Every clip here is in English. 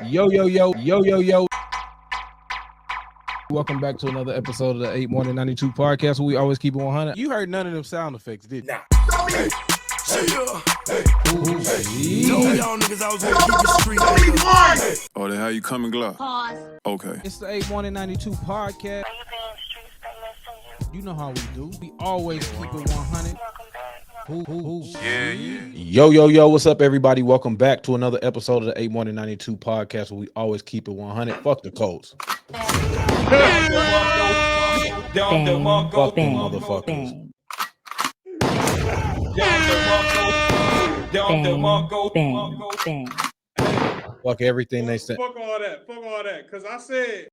Yo, yo, yo, yo, yo, yo. Welcome back to another episode of the 8 Morning 92 podcast where we always keep it 100. You heard none of them sound effects, did you? Nah. Hey, y'all niggas I was gonna keep it street. Oh, then how you coming, Glock? Pause. Okay. It's the 8 Morning 92 podcast. You know how we do. We always keep it 100. Yeah. Yo, yo, yo, what's up, everybody? Welcome back to another episode of the 8 Morning 92 podcast where we always keep it 100. Fuck the Colts. Fuck them motherfuckers. Fuck everything they said. Fuck all that. Cause I said,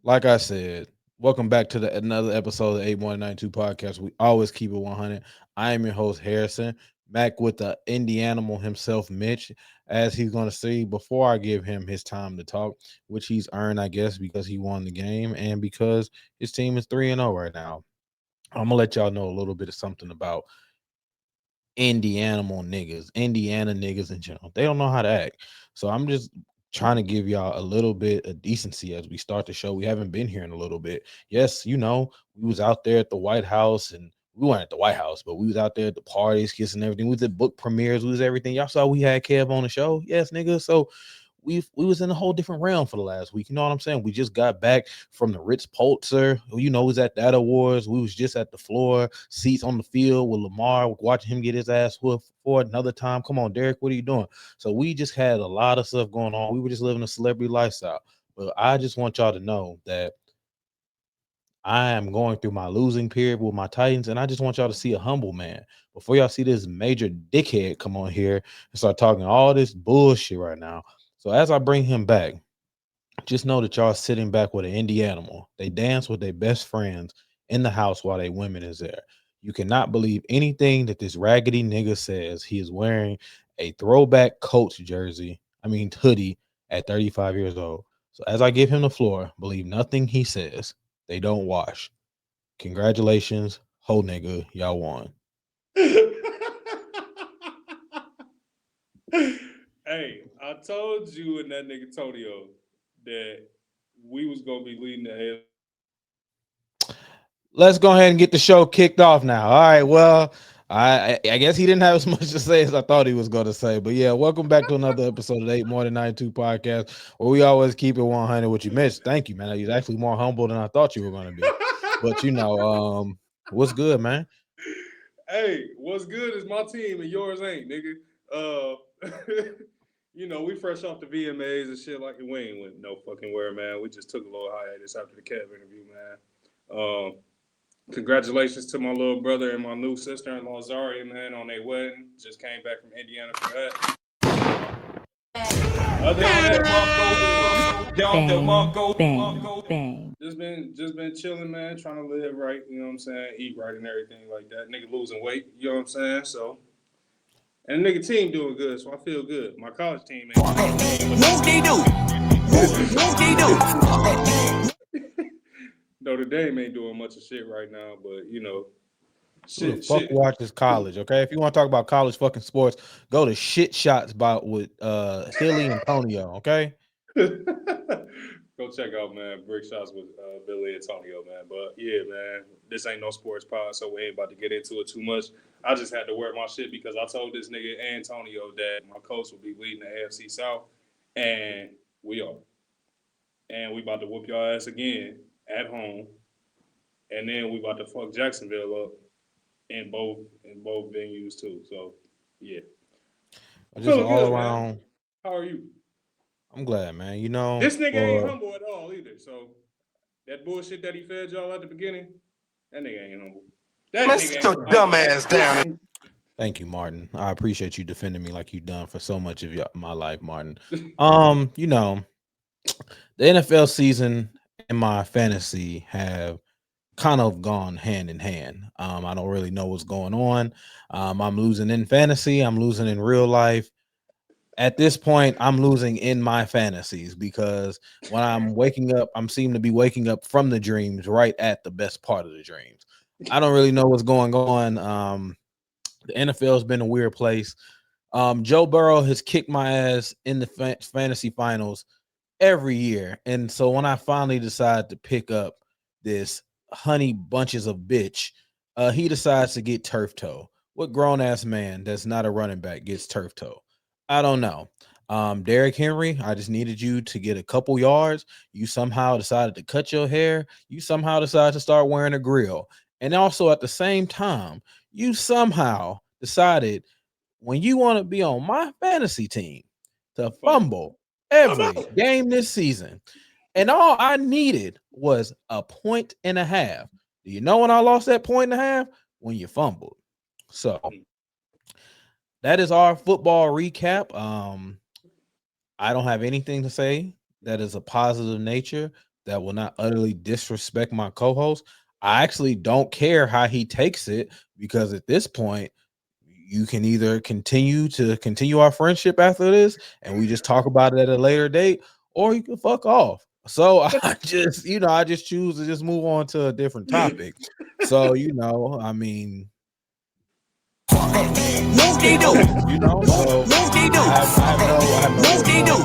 Like I said, welcome back to another episode of the 8192 podcast. We always keep it 100. I am your host, Harrison. Back with the Indianimal himself, Mitch, as he's going to see before I give him his time to talk, which he's earned, I guess, because he won the game and because his team is 3-0 right now. I'm going to let y'all know a little bit of something about Indiana niggas in general. They don't know how to act. So I'm just trying to give y'all a little bit of decency as we start the show. We haven't been here in a little bit. Yes, you know, we was out there at the White House, and we weren't at the White House, but we was out there at the parties, kissing everything. We was at book premieres, we was everything. Y'all saw we had Kev on the show. Yes, nigga. So we was in a whole different realm for the last week. You know what I'm saying? We just got back from the Ritz Pulitzer. You know, was at that awards. We was just at the floor, seats on the field with Lamar, watching him get his ass whooped for another time. Come on, Derek, what are you doing? So we just had a lot of stuff going on. We were just living a celebrity lifestyle. But I just want y'all to know that I am going through my losing period with my Titans, and I just want y'all to see a humble man. Before y'all see this major dickhead come on here and start talking all this bullshit right now. So as I bring him back, just know that y'all sitting back with an Indianimal. They dance with their best friends in the house while their women is there. You cannot believe anything that this raggedy nigga says. He is wearing a throwback Colts hoodie at 35 years old. So as I give him the floor, believe nothing he says. They don't wash. Congratulations, ho nigga, y'all won. hey, I told you and that nigga Tonio that we was gonna be leading the AFC. Let's go ahead and get the show kicked off now. All right, well, I guess he didn't have as much to say as I thought he was going to say. But yeah, welcome back to another episode of the 8 Morning 92 podcast, where we always keep it 100 with you, Mitch. Thank you, man. You're actually more humble than I thought you were going to be. But, you know, what's good, man? Hey, what's good is my team and yours ain't, nigga. You know, we fresh off the VMAs and shit like we ain't went no fucking where, man. We just took a little hiatus after the Kev interview, man. Congratulations to my little brother and my new sister-in-law, Zaria, man, on their wedding. Just came back from Indiana for that. Other than that, just been chilling, man, trying to live right, you know what I'm saying, eat right and everything like that. Nigga losing weight, you know what I'm saying? So, and the nigga team doing good, so I feel good. My college team ain't. Won't they do? Notre Dame ain't doing much of shit right now, but you know, Shit. Watches college, okay? If you want to talk about college fucking sports, go to Shit Shots with Hilly and Antonio, okay? Go check out, man, Brick Shots with Billy and Antonio, man. But yeah, man, this ain't no sports pod, so we ain't about to get into it too much. I just had to wear my shit because I told this nigga Antonio that my Colts will be leading the AFC South, and we are. And we about to whoop y'all ass again at home, and then we about to fuck Jacksonville up in both venues too. So yeah, Just all good, around. man. How are you? I'm glad, man. You know, this nigga ain't humble at all either. So that bullshit that he fed y'all at the beginning, that nigga ain't humble. Let's sit your dumb ass down. Thank you, Martin. I appreciate you defending me like you've done for so much of my life, Martin. You know, the NFL season and my fantasy have kind of gone hand in hand. I don't really know what's going on. I'm losing in fantasy. I'm losing in real life. At this point, I'm losing in my fantasies because when I'm waking up, I'm seem to be waking up from the dreams right at the best part of the dreams. I don't really know what's going on. The NFL has been a weird place. Joe Burrow has kicked my ass in the fantasy finals every year. And so when I finally decided to pick up this honey bunches of bitch, he decides to get turf toe. What grown ass man that's not a running back gets turf toe? I don't know. Derrick Henry, I just needed you to get a couple yards. You somehow decided to cut your hair. You somehow decided to start wearing a grill. And also at the same time, you somehow decided when you want to be on my fantasy team to fumble every game this season. And all I needed was a point and a half. Do you know when I lost that point and a half? When you fumbled. So that is our football recap. I don't have anything to say that is a positive nature that will not utterly disrespect my co-host. I actually don't care how he takes it because at this point, you can either continue our friendship after this and we just talk about it at a later date, or you can fuck off. So I just choose to just move on to a different topic. So, I mean, Won't they do? so Won't they do? I have Won't they do?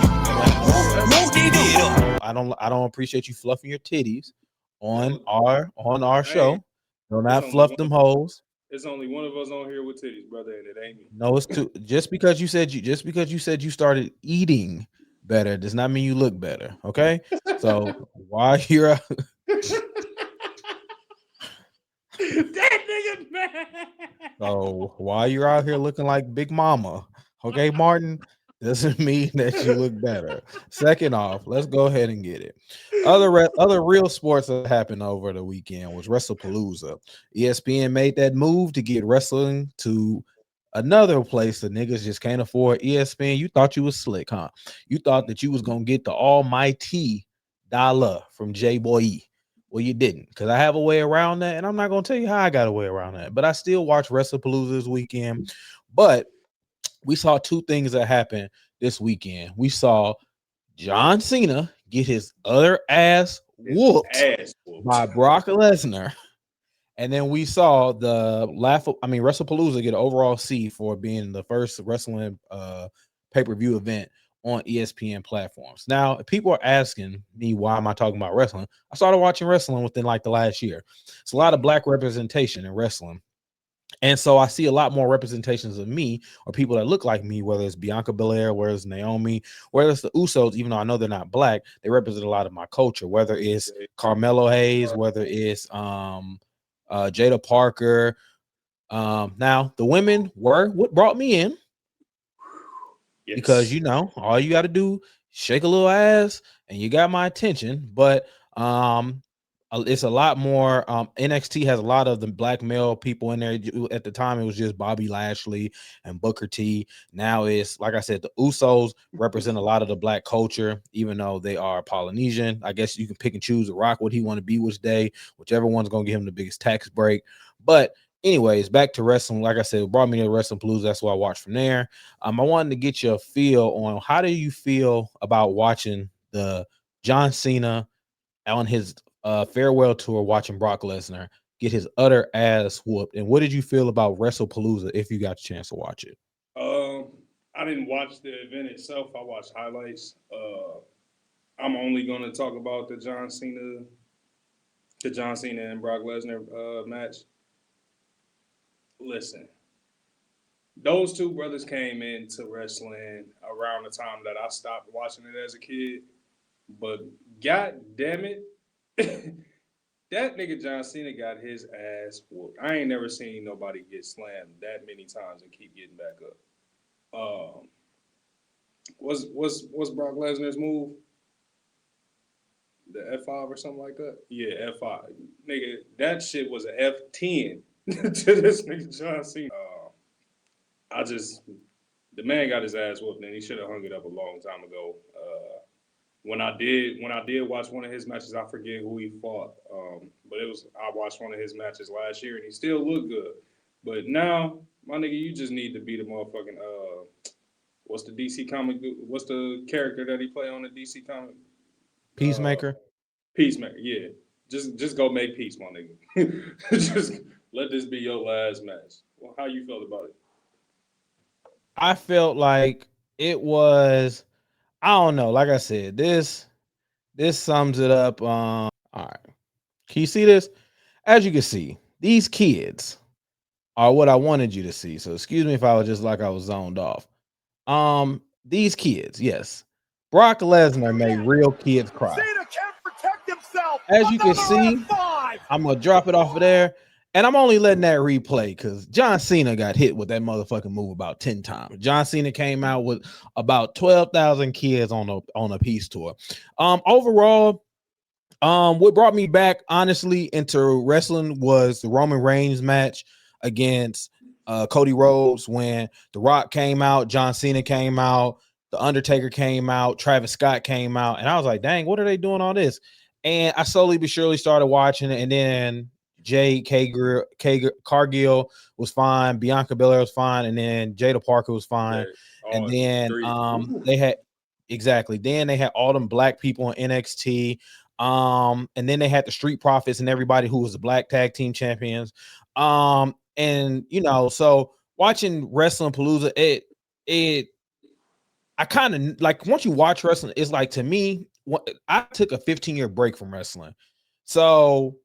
Won't they do? I don't appreciate you fluffing your titties on Don't- our show. Do It's not only fluff one. them hoes. It's only one of us on here with titties, brother, and it ain't me. No, it's too just because you said you started eating better does not mean you look better. Okay. So while you're That nigga man. while you're out here looking like Big Mama, okay, Martin, doesn't mean that you look better. Second off, let's go ahead and get it. Other real sports that happened over the weekend was WrestlePalooza. ESPN made that move to get wrestling to another place the niggas just can't afford. ESPN, you thought you was slick, huh? You thought that you was gonna get the almighty dollar from J Boy. Well, you didn't, because I have a way around that, and I'm not gonna tell you how I got a way around that. But I still watched WrestlePalooza this weekend. But we saw two things that happened this weekend. We saw John Cena get his other ass whooped Ass whooped. by Brock Lesnar. And then we saw WrestlePalooza get an overall C for being the first wrestling pay-per-view event on ESPN platforms. Now, if people are asking me why am I talking about wrestling, I started watching wrestling within like the last year. It's a lot of black representation in wrestling. And so I see a lot more representations of me or people that look like me, whether it's Bianca Belair, whether it's Naomi, whether it's the Usos, even though I know they're not black, they represent a lot of my culture, whether it's Carmelo Hayes, whether it's Jada Parker. Now the women were what brought me in because all you got to do shake a little ass and you got my attention. But it's a lot more. NXT has a lot of the black male people in there. At the time, it was just Bobby Lashley and Booker T. Now it's like I said, the Usos represent a lot of the black culture, even though they are Polynesian. I guess you can pick and choose. The Rock what he want to be which day, whichever one's gonna give him the biggest tax break. But anyways, back to wrestling. Like I said, it brought me to WrestlePalooza. That's what I watched from there. I wanted to get you a feel on how do you feel about watching the John Cena on his farewell tour, watching Brock Lesnar get his utter ass whooped. And what did you feel about WrestlePalooza if you got a chance to watch it? I didn't watch the event itself. I watched highlights. I'm only going to talk about the John Cena and Brock Lesnar match. Listen, those two brothers came into wrestling around the time that I stopped watching it as a kid. But god damn it, that nigga John Cena got his ass whooped. I ain't never seen nobody get slammed that many times and keep getting back up. What's Brock Lesnar's move? The F5 or something like that? Yeah, F5. Nigga, that shit was an F10 to this nigga John Cena. The man got his ass whooped and he should have hung it up a long time ago. When I did watch one of his matches, I forget who he fought. But I watched one of his matches last year and he still looked good. But now, my nigga, you just need to beat a motherfucking what's the DC comic? What's the character that he play on the DC comic? Peacemaker. Peacemaker, yeah. Just go make peace, my nigga. Just let this be your last match. Well, how you felt about it? I felt like it was. I don't know. Like I said, this sums it up. All right. Can you see this? As you can see, these kids are what I wanted you to see. So excuse me if I was just like I was zoned off. These kids, yes. Brock Lesnar made real kids cry. Cena can't protect himself. As you can Another see, F5. I'm gonna drop it off of there. And I'm only letting that replay because John Cena got hit with that motherfucking move about 10 times. John Cena came out with about 12,000 kids on a peace tour. Overall, what brought me back honestly into wrestling was the Roman Reigns match against Cody Rhodes when The Rock came out, John Cena came out, The Undertaker came out, Travis Scott came out, and I was like, dang, what are they doing all this? And I slowly but surely started watching it, and then Cargill was fine, Bianca Belair was fine, and then Jada Parker was fine, and then they had exactly. Then they had all them black people in NXT. And then they had the Street Profits and everybody who was the black tag team champions. And you know, so watching WrestlePalooza, it I kind of like once you watch wrestling, it's like to me, I took a 15-year break from wrestling. So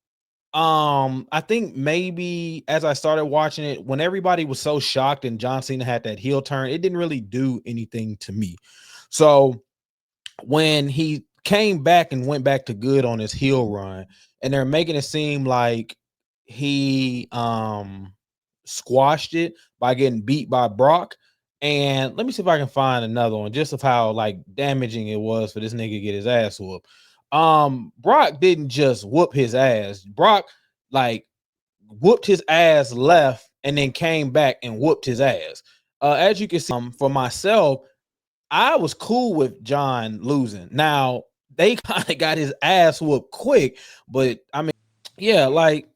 I think maybe as I started watching it, when everybody was so shocked and John Cena had that heel turn, it didn't really do anything to me. So when he came back and went back to good on his heel run, and they're making it seem like he squashed it by getting beat by Brock. And let me see if I can find another one just of how like damaging it was for this nigga to get his ass whooped. Brock didn't just whoop his ass. Brock like whooped his ass left and then came back and whooped his ass. As you can see, for myself, I was cool with John losing. Now they kind of got his ass whooped quick, but I mean, yeah, like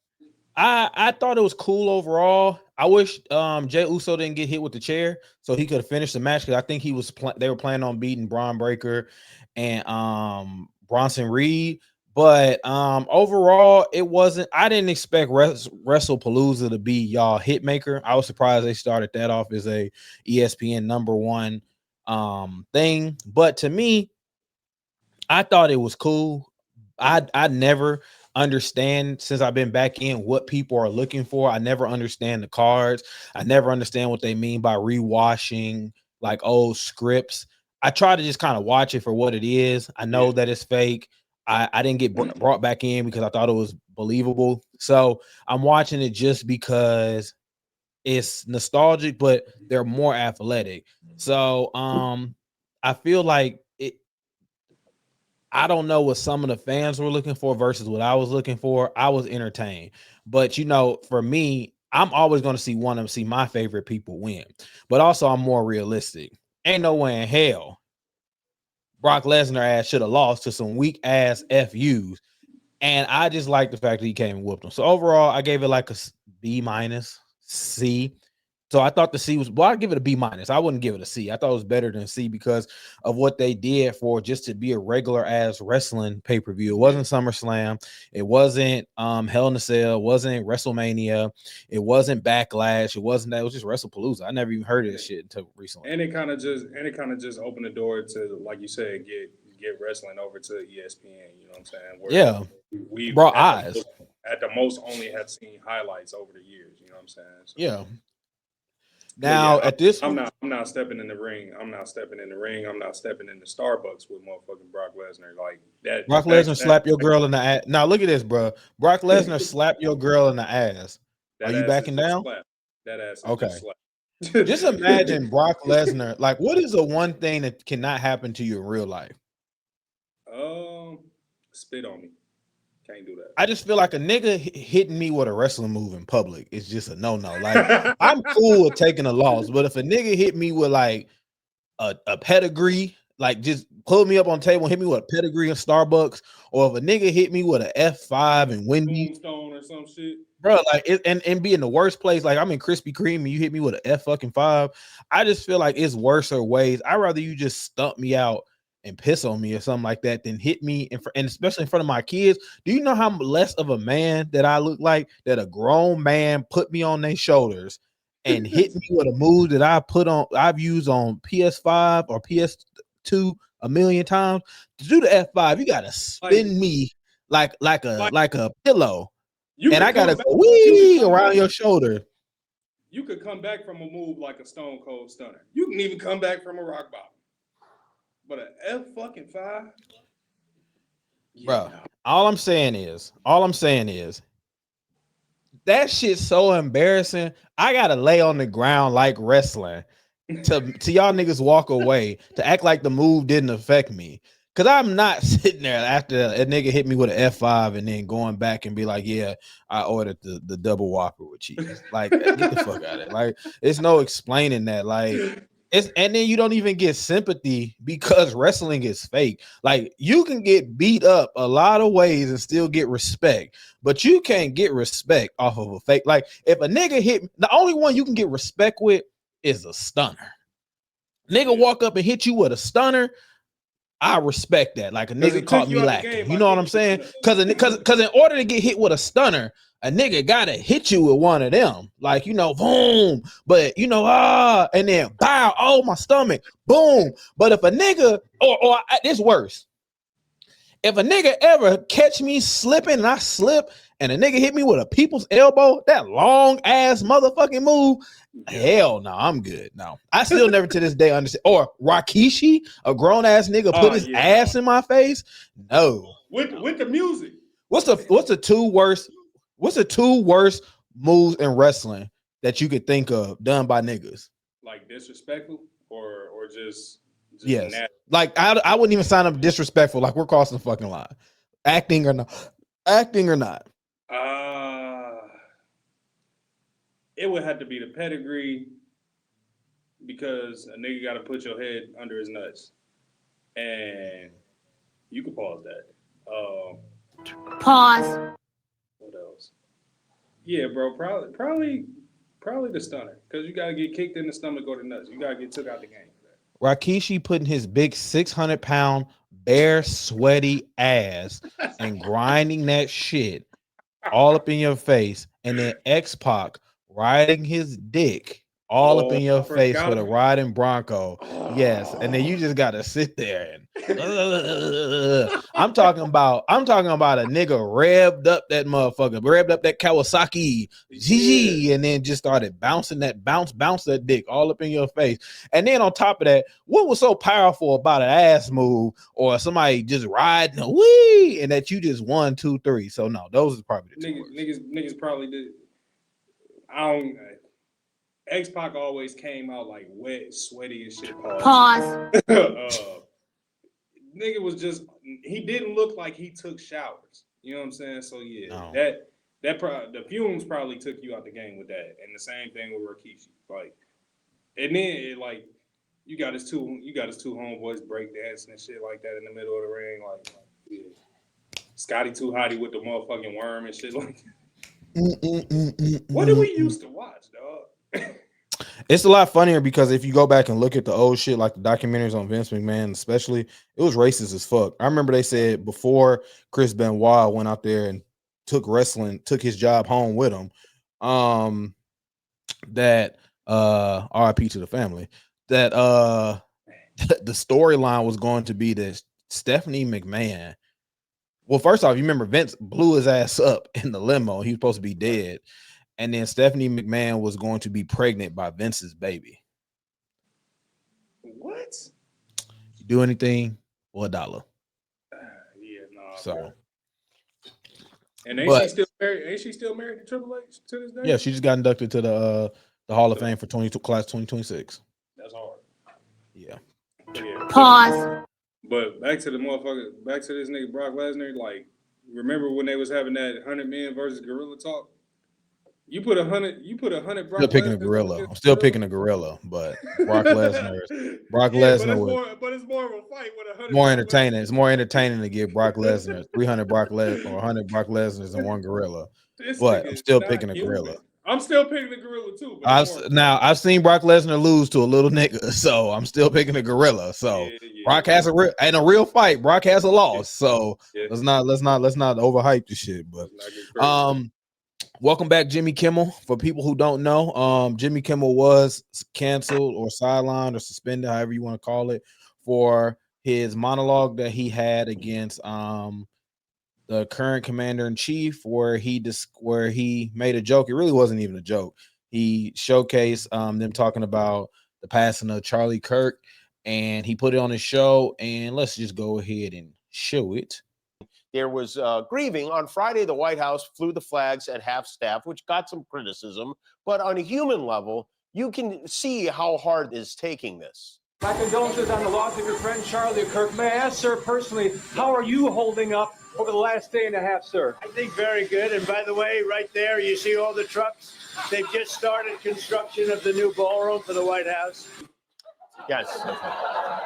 I thought it was cool overall. I wish Jay Uso didn't get hit with the chair so he could have finished the match because I think they were planning on beating Braun Breaker and Bronson Reed. But overall, it wasn't. I didn't expect WrestlePalooza to be y'all hitmaker. I was surprised they started that off as a ESPN #1 thing. But to me, I thought it was cool. I never understand since I've been back in what people are looking for. I never understand the cards. I never understand what they mean by rewashing like old scripts. I try to just kind of watch it for what it is. I know that it's fake. I didn't get brought back in because I thought it was believable. So I'm watching it just because it's nostalgic, but they're more athletic. So I feel like I don't know what some of the fans were looking for versus what I was looking for. I was entertained. But you know, for me, I'm always going to see my favorite people win. But also I'm more realistic. Ain't no way in hell Brock Lesnar ass should have lost to some weak ass FUs. And I just like the fact that he came and whooped him. So overall, I gave it like a B minus C. So I thought the C was, well, I'd give it a B minus. I wouldn't give it a C. I thought it was better than C because of what they did for just to be a regular ass wrestling pay-per-view. It wasn't SummerSlam. It wasn't Hell in a Cell. It wasn't WrestleMania. It wasn't Backlash. It wasn't that. It was just WrestlePalooza. I never even heard of this shit until recently. And it kind of just opened the door to, like you said, get wrestling over to ESPN. You know what I'm saying? Yeah. We brought eyes. At the most only have seen highlights over the years. You know what I'm saying? So, yeah. Now yeah, at this, I'm not stepping in the ring. I'm not stepping in the ring. I'm not stepping in the Starbucks with motherfucking Brock Lesnar like that. Brock Lesnar slap your girl in the ass. Now look at this, bro. Brock Lesnar slap your girl in the ass. Are you backing down? That ass is okay. Just slapped. Just imagine Brock Lesnar. Like, what is the one thing that cannot happen to you in real life? Spit on me. Can't do that. I just feel like a nigga hitting me with a wrestling move in public is just a no-no. Like, I'm cool with taking a loss, but if a nigga hit me with like a pedigree, like just pull me up on the table and hit me with a pedigree in Starbucks, or if a nigga hit me with an F5 and Wendy, Tombstone or some shit, bro, like and be in the worst place, like I'm in Krispy Kreme and you hit me with an F5. I just feel like it's worse ways. I'd rather you just stump me out and piss on me or something like that than hit me and especially in front of my kids. Do you know how less of a man that I look like that a grown man put me on their shoulders and hit me with a move that I've used on PS5 or PS2 a million times, to do the F5, you gotta spin me like a pillow, and I gotta go wee around your shoulder. You could come back from a move like a Stone Cold Stunner. You can even come back from a rock bottom. But an F5, bro. All I'm saying is, that shit's so embarrassing. I gotta lay on the ground like wrestling to y'all niggas walk away, to act like the move didn't affect me. Cause I'm not sitting there after a nigga hit me with an F5 and then going back and be like, yeah, I ordered the double Whopper with cheese. Like, get the fuck out of it. Like, it's no explaining that. Like, and then you don't even get sympathy because wrestling is fake. Like, you can get beat up a lot of ways and still get respect, but you can't get respect off of a fake. Like, if a nigga hit, the only one you can get respect with is a stunner. Nigga walk up and hit you with a stunner, I respect that. Like, a nigga caught me lacking. You know what I'm saying? Because in order to get hit with a stunner, a nigga gotta hit you with one of them. Like, you know, boom. But you know, and then bow. Oh, my stomach. Boom. But if a nigga, or it's worse. If a nigga ever catch me slipping and I slip and a nigga hit me with a people's elbow, that long ass motherfucking move, hell no, I'm good. No, I still never to this day understand. Or Rikishi, a grown ass nigga, put his ass in my face. No, with the music. What's the two worst moves in wrestling that you could think of done by niggas? Like disrespectful or just yes. Nasty. Like I wouldn't even sign up disrespectful. Like, we're crossing the fucking line. Acting or not. It would have to be the pedigree, because a nigga got to put your head under his nuts, and you can pause that. Pause. What else? Yeah, bro. Probably the stunner, because you gotta get kicked in the stomach or the nuts. You gotta get took out the game for that. Rikishi putting his big 600-pound bare sweaty ass and grinding that shit all up in your face, and then X-Pac riding his dick all up in your face with a riding Bronco. Yes, and then you just gotta sit there and I'm talking about a nigga revved up that Kawasaki GG, and then just started bouncing that bounce that dick all up in your face. And then on top of that, what was so powerful about an ass move or somebody just riding a wee and that you just 1, 2, 3? So no, those are probably the two niggas probably did. X-Pac always came out like wet, sweaty and shit. Pause. Nigga was just, he didn't look like he took showers. You know what I'm saying? So yeah, no. The fumes probably took you out the game with that. And the same thing with Rikishi. Like, and then you got his two homeboys breakdancing and shit like that in the middle of the ring. Like yeah. Scotty Too Hottie with the motherfucking worm and shit like that. What did we used to watch, dog? It's a lot funnier because if you go back and look at the old shit, like the documentaries on Vince McMahon, especially, it was racist as fuck. I remember they said before Chris Benoit went out there and took his job home with him, that RIP to the family, that the storyline was going to be that Stephanie McMahon. Well, first off, you remember Vince blew his ass up in the limo. He was supposed to be dead. And then Stephanie McMahon was going to be pregnant by Vince's baby. What? You do anything for $1. Yeah, no. So. Bro. And ain't she still married to Triple H to this day? Yeah, she just got inducted to the Hall of Fame for class 2026. That's hard. Yeah. Pause. But back to this nigga Brock Lesnar. Like, remember when they was having that 100 men versus gorilla talk? You put 100 Brock Still picking a gorilla. I'm still picking a gorilla, but Brock Lesnar Lesnar. But it's more of a fight with 100. More entertaining. It's more entertaining to give Brock Lesnar 300 Brock Lesnar or 100 Brock Lesnar's and one gorilla. But I'm still picking a gorilla. I'm still picking the gorilla too. I've seen Brock Lesnar lose to a little nigga, so I'm still picking a gorilla. So Brock has a real fight. Brock has a loss. So let's not overhype the shit. But Welcome back, Jimmy Kimmel. For people who don't know, Jimmy Kimmel was canceled or sidelined or suspended, however you want to call it, for his monologue that he had against the current commander in chief, where he made a joke. It really wasn't even a joke. He showcased them talking about the passing of Charlie Kirk, and he put it on his show. And let's just go ahead and show it. There was grieving. On Friday, the White House flew the flags at half-staff, which got some criticism. But on a human level, you can see how hard it is taking this. My condolences on the loss of your friend Charlie Kirk. May I ask, sir, personally, how are you holding up over the last day and a half, sir? I think very good. And by the way, right there, you see all the trucks? They've just started construction of the new ballroom for the White House. Yes.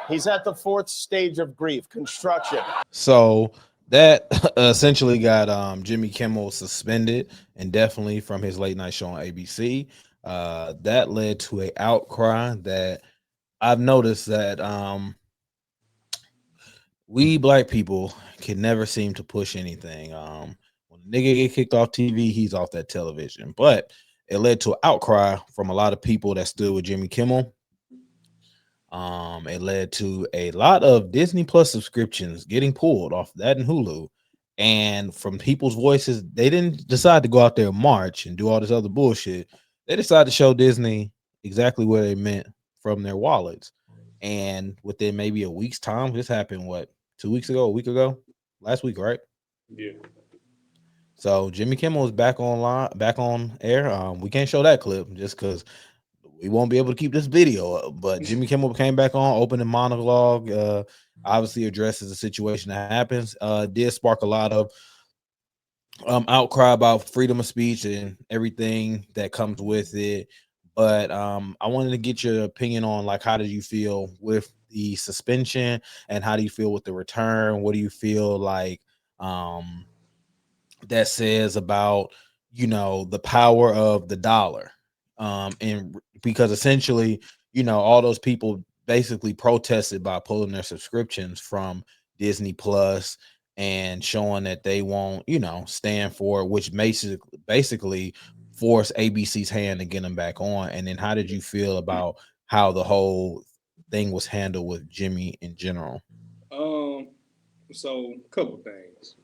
He's at the fourth stage of grief, construction. So that essentially got Jimmy Kimmel suspended indefinitely from his late night show on ABC. That led to an outcry that I've noticed that we black people can never seem to push anything. When a nigga get kicked off TV, he's off that television. But it led to an outcry from a lot of people that stood with Jimmy Kimmel. It led to a lot of Disney Plus subscriptions getting pulled off that and Hulu. And from people's voices, they didn't decide to go out there and march and do all this other bullshit. They decided to show Disney exactly what they meant from their wallets. And within maybe a week's time, this happened, what, 2 weeks ago, a week ago? Last week, right? Yeah. So Jimmy Kimmel is back back on air. We can't show that clip just because we won't be able to keep this video up. But Jimmy Kimmel came back on, opened a monologue, obviously addresses the situation that happens. Did spark a lot of outcry about freedom of speech and everything that comes with it. But I wanted to get your opinion on, like, how did you feel with the suspension and how do you feel with the return? What do you feel like that says about, the power of the dollar? And because essentially, all those people basically protested by pulling their subscriptions from Disney Plus and showing that they won't, stand for it, which basically force ABC's hand to get them back on. And then how did you feel about how the whole thing was handled with Jimmy in general? So a couple things.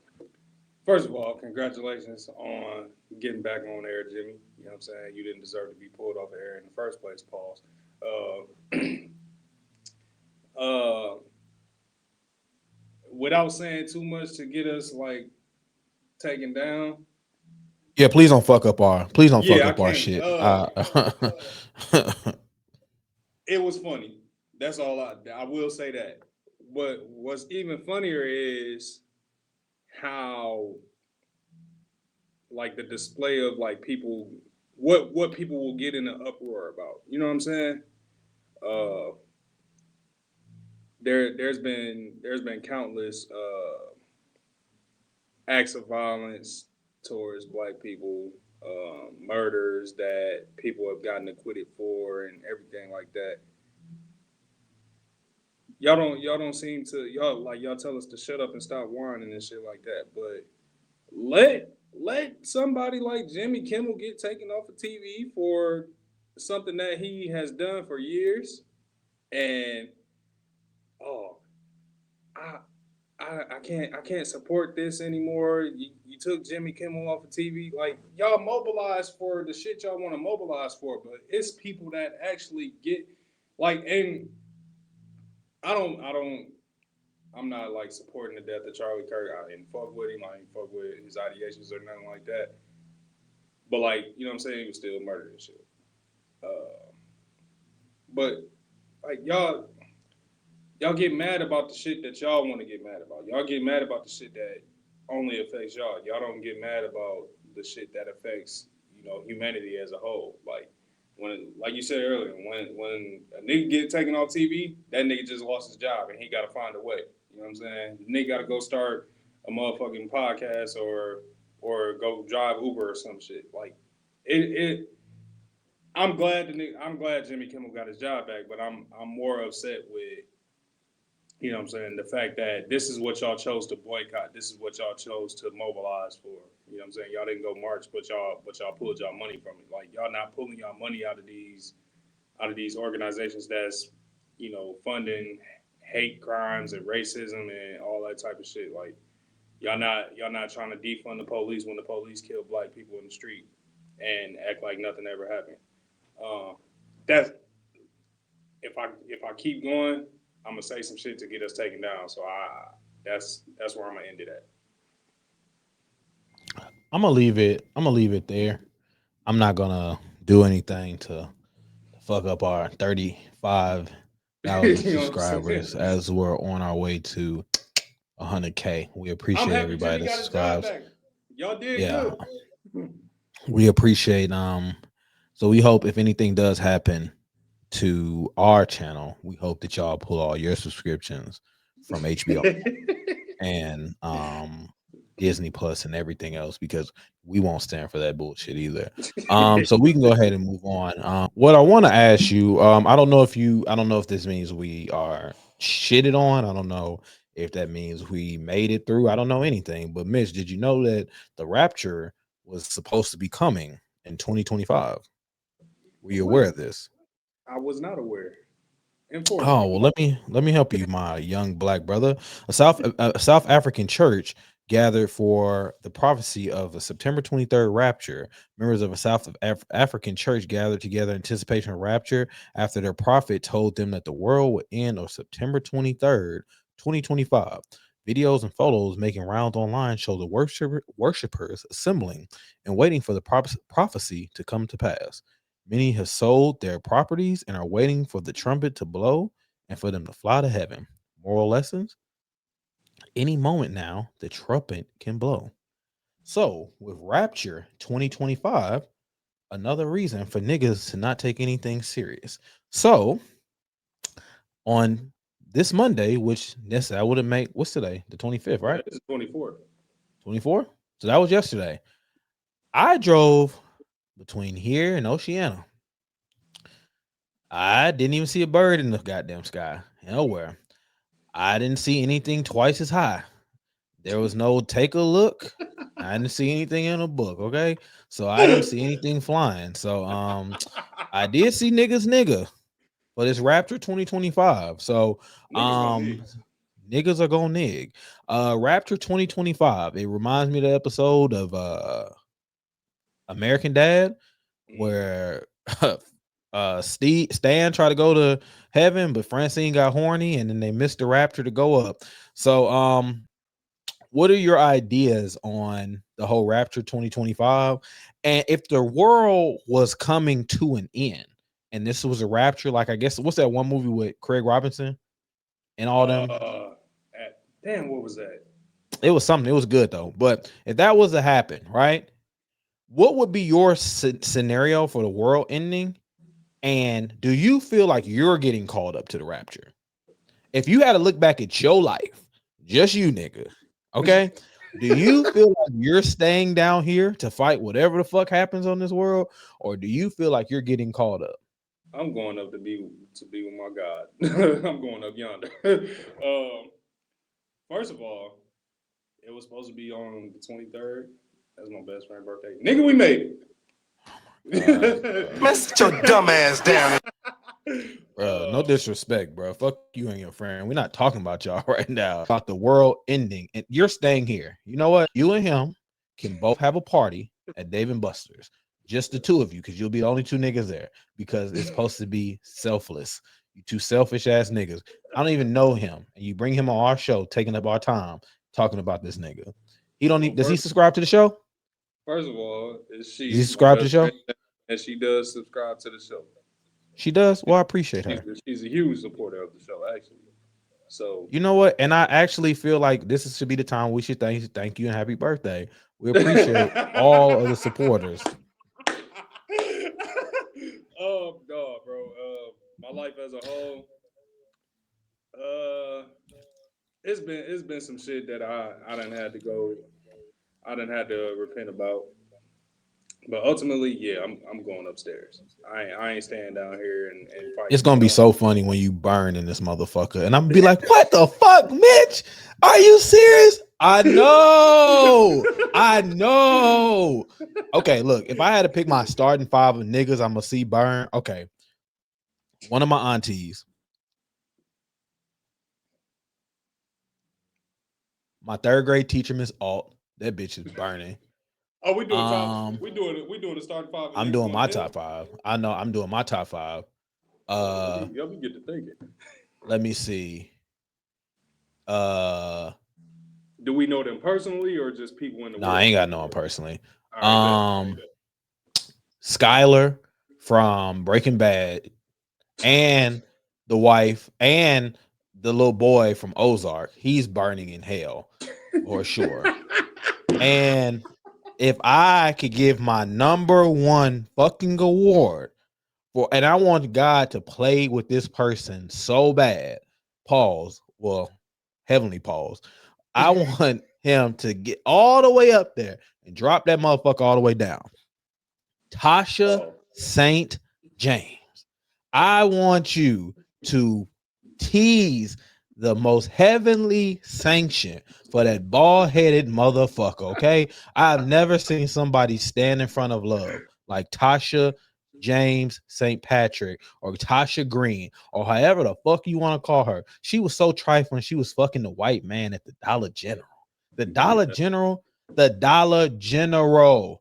First of all, congratulations on getting back on air, Jimmy. You know what I'm saying? You didn't deserve to be pulled off air in the first place, pause. Without saying too much to get us like taken down. Yeah, please don't fuck up our shit. It was funny. That's all I will say that. But what's even funnier is how, like, the display of like people, what people will get in an uproar about. You know what I'm saying? There's been countless acts of violence towards black people, murders that people have gotten acquitted for, and everything like that. Y'all don't seem to, y'all tell us to shut up and stop whining and shit like that, but let somebody like Jimmy Kimmel get taken off of TV for something that he has done for years, and I can't support this anymore. You took Jimmy Kimmel off of TV. Like, y'all mobilize for the shit y'all want to mobilize for, but it's people that actually get like, and I'm not like supporting the death of Charlie Kirk. I didn't fuck with him. I didn't fuck with his ideations or nothing like that. But, like, you know what I'm saying? He was still murdered and shit. But like, y'all get mad about the shit that y'all want to get mad about. Y'all get mad about the shit that only affects y'all. Y'all don't get mad about the shit that affects, humanity as a whole. Like, when, like you said earlier, when a nigga get taken off TV, that nigga just lost his job and he got to find a way. You know what I'm saying? The nigga got to go start a motherfucking podcast or go drive Uber or some shit. Like, I'm glad Jimmy Kimmel got his job back, but I'm more upset with, the fact that this is what y'all chose to boycott. This is what y'all chose to mobilize for. You know what I'm saying? Y'all didn't go march, but y'all pulled y'all money from it. Like y'all not pulling y'all money out of these organizations that's, you know, funding hate crimes and racism and all that type of shit. Like y'all not trying to defund the police when the police kill black people in the street and act like nothing ever happened. That's if I keep going, I'm gonna say some shit to get us taken down. So that's where I'm gonna end it at. I'm gonna leave it there. I'm not gonna do anything to fuck up our 35,000 You know what I'm subscribers saying? as we're on our way to 100K. We I'm appreciate happy everybody Jimmy that got his job subscribes. back. Y'all did Yeah, good. we appreciate. So we hope if anything does happen to our channel, we hope that y'all pull all your subscriptions from HBO and Disney Plus and everything else, because we won't stand for that bullshit either. So we can go ahead and move on. What I want to ask you, I don't know if this means we are shitted on. I don't know if that means we made it through. I don't know anything. But Mitch, did you know that the Rapture was supposed to be coming in 2025? Were you aware of this? I was not aware. Inform Oh me. well, let me help you, my young black brother. A South African church gathered for the prophecy of a September 23rd rapture. Members of a African church gathered together in anticipation of rapture after their prophet told them that the world would end on September 23rd, 2025. Videos and photos making rounds online show the worshipers assembling and waiting for the prophecy to come to pass. Many have sold their properties and are waiting for the trumpet to blow and for them to fly to heaven. Moral lessons: any moment now, the trumpet can blow. So, with Rapture 2025, another reason for niggas to not take anything serious. So, on this Monday, which that wouldn't make, what's today? The 25th, right? It's 24. 24? So that was yesterday. I drove between here and Oceana. I didn't even see a bird in the goddamn sky. Nowhere. I didn't see anything twice as high. There was no take a look. I didn't see anything in a book. Okay. So I didn't see anything flying. So I did see nigga, but it's Rapture 2025. So Niggas gonna need. niggas are gonna nig. Rapture 2025. It reminds me of the episode of American Dad where Stan tried to go to heaven, but Francine got horny and then they missed the rapture to go up. So what are your ideas on the whole Rapture 2025? And if the world was coming to an end and this was a rapture, like I guess what's that one movie with Craig Robinson and all them? Damn, what was that? It was something, it was good though. But if that was to happen, right? What would be your scenario for the world ending? And do you feel like you're getting called up to the rapture? If you had to look back at your life, just you nigga, okay? Do you feel like you're staying down here to fight whatever the fuck happens on this world? Or do you feel like you're getting called up? I'm going up to be with my God. I'm going up yonder. First of all, it was supposed to be on the 23rd. That's my best friend's birthday. Nigga, we made it. Man, sit your dumb ass down. Bro, no disrespect, bro. Fuck you and your friend. We're not talking about y'all right now. About the world ending. And you're staying here. You know what? You and him can both have a party at Dave and Buster's. Just the two of you, because you'll be the only two niggas there. Because it's supposed to be selfless. You two selfish ass niggas. I don't even know him. And you bring him on our show, taking up our time, talking about this nigga. He don't need, does he subscribe to the show? First of all, Does he subscribe to the show? And she does subscribe to the show. She does? Well, I appreciate her. She's a huge supporter of the show, actually. So you know what? And I actually feel like this should be the time we should thank you and happy birthday. We appreciate all of the supporters. Oh God, bro. My life as a whole. It's been some shit that I done had to repent about. But ultimately, yeah, I'm going upstairs. I ain't staying down here and fighting. It's gonna be so funny when you burn in this motherfucker, and I'm gonna be like, "What the fuck, Mitch? Are you serious? I know. I know. Okay, look, if I had to pick my starting 5 of niggas I'm gonna see burn, okay. One of my aunties, my 3rd grade teacher, Miss Alt. That bitch is burning. Oh, we doing top. Um, We doing it. We doing the starting 5. I'm doing my top 5. I know I'm doing my top 5. Y'all get to thinking. Let me see. Do we know them personally or just people in the No, world? I ain't got no one personally. All right, Skylar from Breaking Bad, and the wife, and the little boy from Ozark. He's burning in hell for sure. And if I could give my number 1 fucking award for, and I want God to play with this person so bad, pause. Well, heavenly pause. I want him to get all the way up there and drop that motherfucker all the way down. Tasha St. James. I want you to tease the most heavenly sanction for that bald-headed motherfucker, okay? I've never seen somebody stand in front of love like Tasha James St. Patrick or Tasha Green or however the fuck you want to call her. She was so trifling. She was fucking the white man at the Dollar General. The Dollar General, the Dollar General.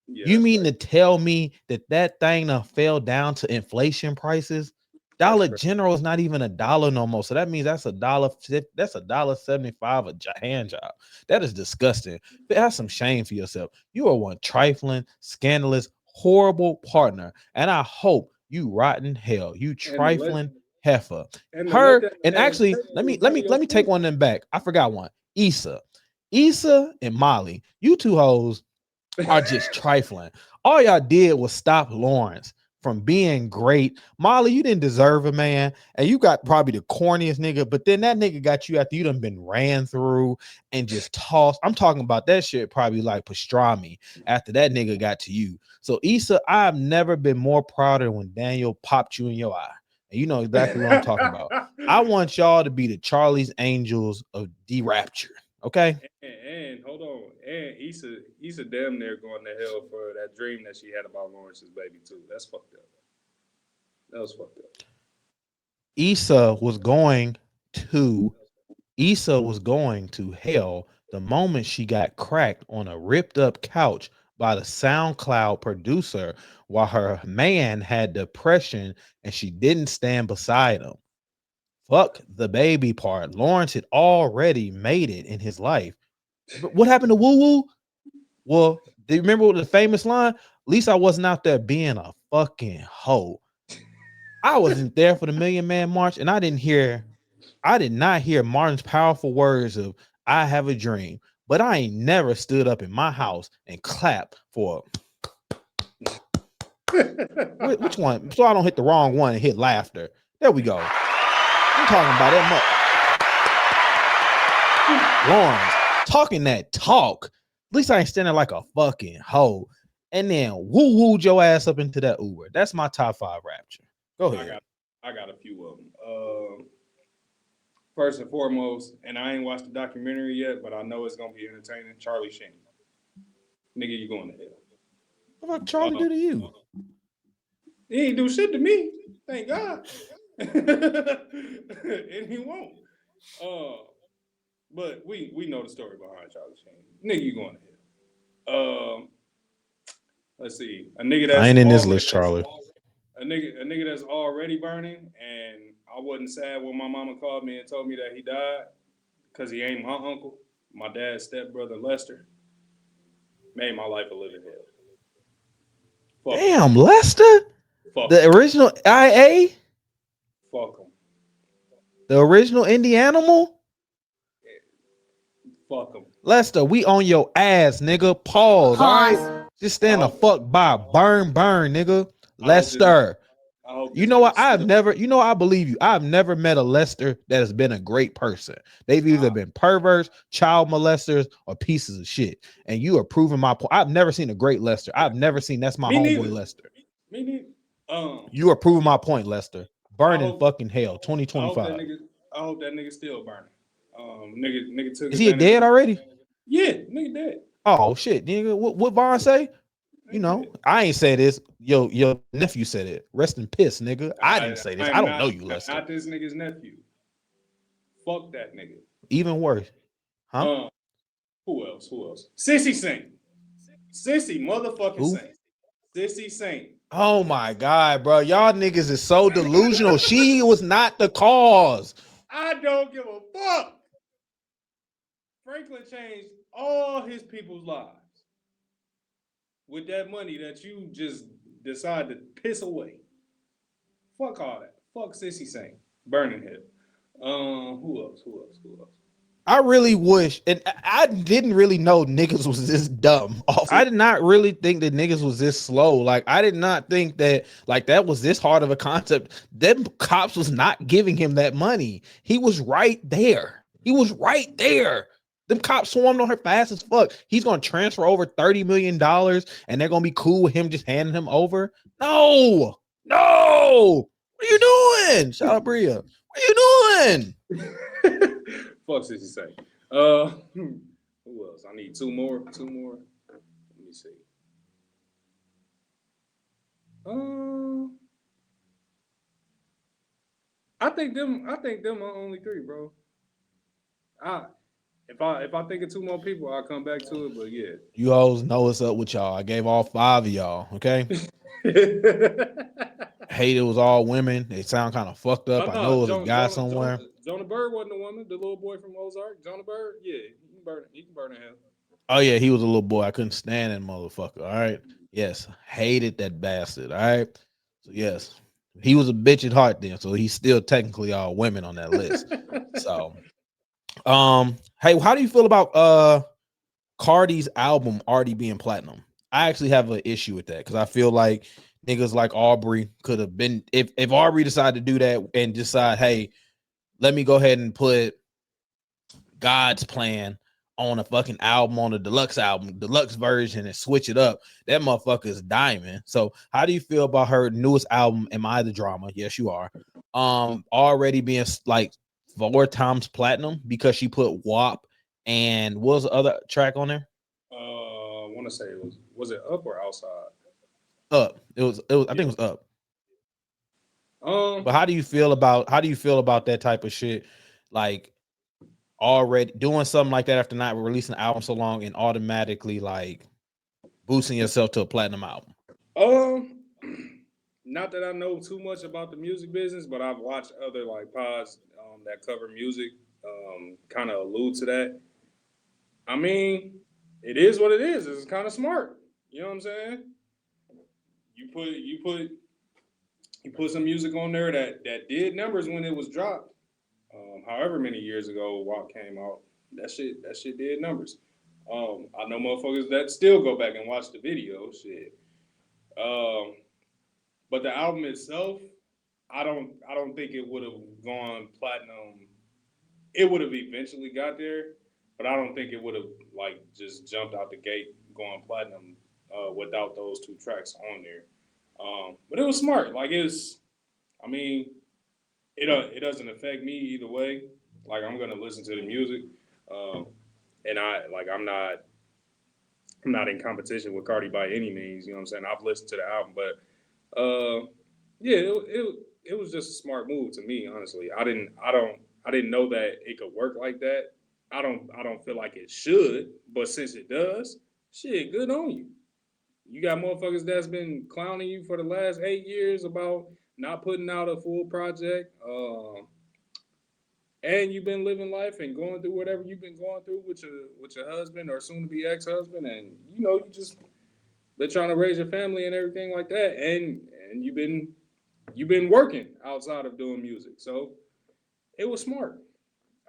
Yeah, You mean to tell me that thing fell down to inflation prices? Dollar General is not even $1 no more. So that means that's $1. That's $1.75 a hand job. That is disgusting. Have some shame for yourself. You are one trifling, scandalous, horrible partner, and I hope you rot in hell. You trifling heifer. Her and actually, let me take one of them back. I forgot one. Issa and Molly. You two hoes are just trifling. All y'all did was stop Lawrence from being great. Molly, you didn't deserve a man, and you got probably the corniest nigga, but then that nigga got you after you done been ran through and just tossed. I'm talking about that shit probably like pastrami after that nigga got to you. So Issa, I've never been more prouder when Daniel popped you in your eye. And you know exactly what I'm talking about. I want y'all to be the Charlie's Angels of Rapture. Okay. And hold on, and Issa damn near going to hell for that dream that she had about Lawrence's baby too. That's fucked up. That was fucked up. Issa was going to hell the moment she got cracked on a ripped up couch by the SoundCloud producer while her man had depression and she didn't stand beside him. Fuck the baby part. Lawrence had already made it in his life. What happened to Woo Woo? Well, do you remember the famous line? At least I wasn't out there being a fucking hoe. I wasn't there for the Million Man March, and I did not hear Martin's powerful words of "I have a dream," but I ain't never stood up in my house and clapped for which one, so I don't hit the wrong one and hit laughter. There we go. I'm talking about that much. Lawrence talking that talk. At least I ain't standing like a fucking hoe. And then wooed your ass up into that Uber. That's my top 5 Rapture. Go ahead. I got a few of them. First and foremost, and I ain't watched the documentary yet, but I know it's gonna be entertaining. Charlie Sheen, nigga, you going to hell? What about Charlie do to you? He ain't do shit to me, thank God, and he won't. But we know the story behind Charlie Sheen. Nigga, you going to hell? Let's see, a nigga that's I ain't in this list, Charlie. A nigga that's already burning, and I wasn't sad when my mama called me and told me that he died because he ain't my uncle. My dad's stepbrother Lester made my life a living hell. Fuck Damn, him. Lester, Fuck the him. original IA, Fuck him. the original indie animal. Fuck him. Lester, we on your ass, nigga. Pause. All right, just stand the fuck by. Burn, nigga. Lester. You know what? I believe you. I've never met a Lester that has been a great person. They've either been perverts, child molesters, or pieces of shit. And you are proving my point. I've never seen a great Lester. I've never seen that's my homeboy Lester. Me neither. You are proving my point, Lester. Burn in fucking hell. 2025. I hope that nigga still burning. Nigga took Is he advantage. dead already? Yeah, nigga dead. Oh shit, nigga. What Vaughn say? You know, I ain't say this. Your nephew said it. Rest in piss, nigga. I didn't say this. I don't know you, Lester. Not this nigga's nephew. Fuck that nigga. Even worse, huh? Who else? Sissy Saint. Sissy motherfucking Who? Saint. Sissy Saint. Oh my god, bro. Y'all niggas is so delusional. She was not the cause. I don't give a fuck. Franklin changed all his people's lives with that money that you just decide to piss away. Fuck all that. Fuck Sissy Saint. Burning Hill. Who else? I really wish, and I didn't really know niggas was this dumb. I did not really think that niggas was this slow. Like, I did not think that like that was this hard of a concept. Them cops was not giving him that money. He was right there. Them cops swarmed on her fast as fuck. He's gonna transfer over $30 million and they're gonna be cool with him just handing him over. No. What are you doing? Shout out Bria. What are you doing? Fuck Sissy Saint. Who else? I need two more. Let me see. I think them are only three, bro. If I think of two more people, I'll come back to it. But yeah, you always know what's up with y'all. I gave all 5 of y'all. Okay. Hate it was all women. They sound kind of fucked up. I know it was a guy somewhere. Jonah Bird wasn't a woman. The little boy from Ozark, Jonah Bird. Yeah, he can burn in hell. Oh yeah, he was a little boy. I couldn't stand that motherfucker. All right. Yes, hated that bastard. All right. So yes, he was a bitch at heart then. So he's still technically all women on that list. So, hey, how do you feel about Cardi's album already being platinum? I actually have an issue with that because I feel like niggas like Aubrey could have been if Aubrey decided to do that and decide, hey, let me go ahead and put God's Plan on a fucking album, on a deluxe version, and switch it up. That motherfucker is diamond. So how do you feel about her newest album, Am I the Drama? Yes, you are. Already being like 4 times platinum because she put WAP and what was the other track on there? I want to say was it Up or Outside? Up. It was I think it was Up. But how do you feel about that type of shit? Like already doing something like that after not releasing an album so long and automatically like boosting yourself to a platinum album? Not that I know too much about the music business, but I've watched other like pods that cover music kind of allude to that. I mean, it is what it is. It's kind of smart. You know what I'm saying? You put some music on there that did numbers when it was dropped. However many years ago WAP came out, that shit did numbers. I know motherfuckers that still go back and watch the video. Shit. But the album itself, I don't think it would have gone platinum. It would have eventually got there, but I don't think it would have like just jumped out the gate going platinum without those 2 tracks on there. But it was smart. Like I mean, it doesn't affect me either way. Like I'm gonna listen to the music, and I'm not in competition with Cardi by any means. You know what I'm saying? I've listened to the album, but yeah, it was just a smart move to me. Honestly, I didn't know that it could work like that. I don't feel like it should, but since it does, shit, good on you. You got motherfuckers that's been clowning you for the last 8 years about not putting out a full project, and you've been living life and going through whatever you've been going through with your husband or soon to be ex-husband, and you just been trying to raise your family and everything like that, and you've been working outside of doing music, so it was smart.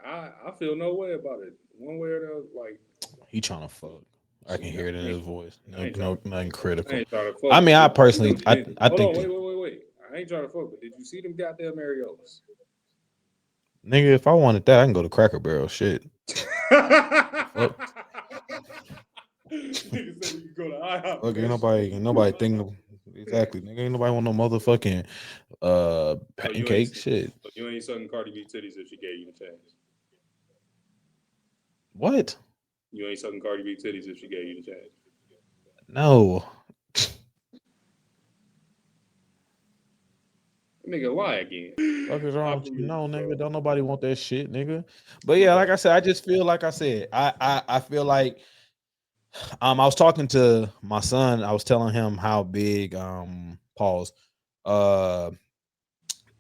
I feel no way about it, one way or the other. Like He trying to fuck. I can hear it in his voice. Nothing critical. I ain't trying to fuck. I mean, I personally, I Hold think. on, wait. I ain't trying to fuck, but did you see them goddamn Mariolas? Nigga, if I wanted that, I can go to Cracker Barrel. Shit. Nigga said you can go to IHOP. Look, ain't nobody thinking exactly. Nigga, ain't nobody want no motherfucking pancake shit. You ain't sucking Cardi B titties if she gave you the chance. What? You ain't sucking Cardi B titties if she gave you the chance. No. Nigga, lie again. Fuck is wrong with you? No, nigga. Don't nobody want that shit, nigga. But yeah, like I said, I just feel like I said, I feel like I was talking to my son. I was telling him how big pause the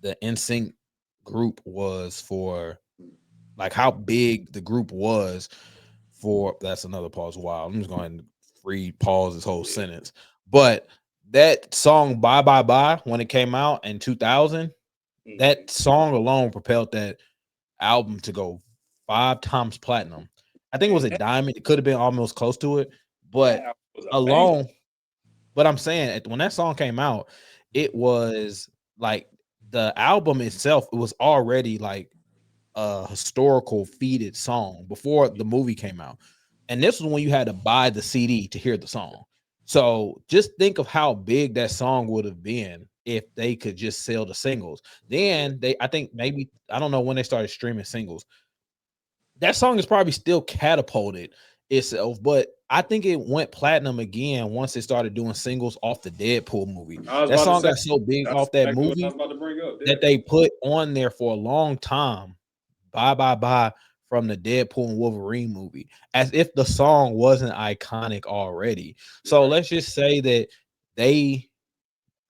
NSYNC group was for, like how big the group was for. That's another pause. Wow, I'm just going to free pause this whole sentence. But that song "Bye Bye Bye" when it came out in 2000, that song alone propelled that album to go 5 times platinum. I think it was a diamond. It could have been almost close to it, but alone. But I'm saying when that song came out, it was like the album itself. It was already like a historical feeded song before the movie came out, and this was when you had to buy the CD to hear the song. So just think of how big that song would have been if they could just sell the singles. Then I think maybe, I don't know when they started streaming singles. That song is probably still catapulted itself, but I think it went platinum again once it started doing singles off the Deadpool movie. That song got so big off that movie that they put on there for a long time. Bye Bye Bye from the Deadpool and Wolverine movie, as if the song wasn't iconic already. So let's just say that they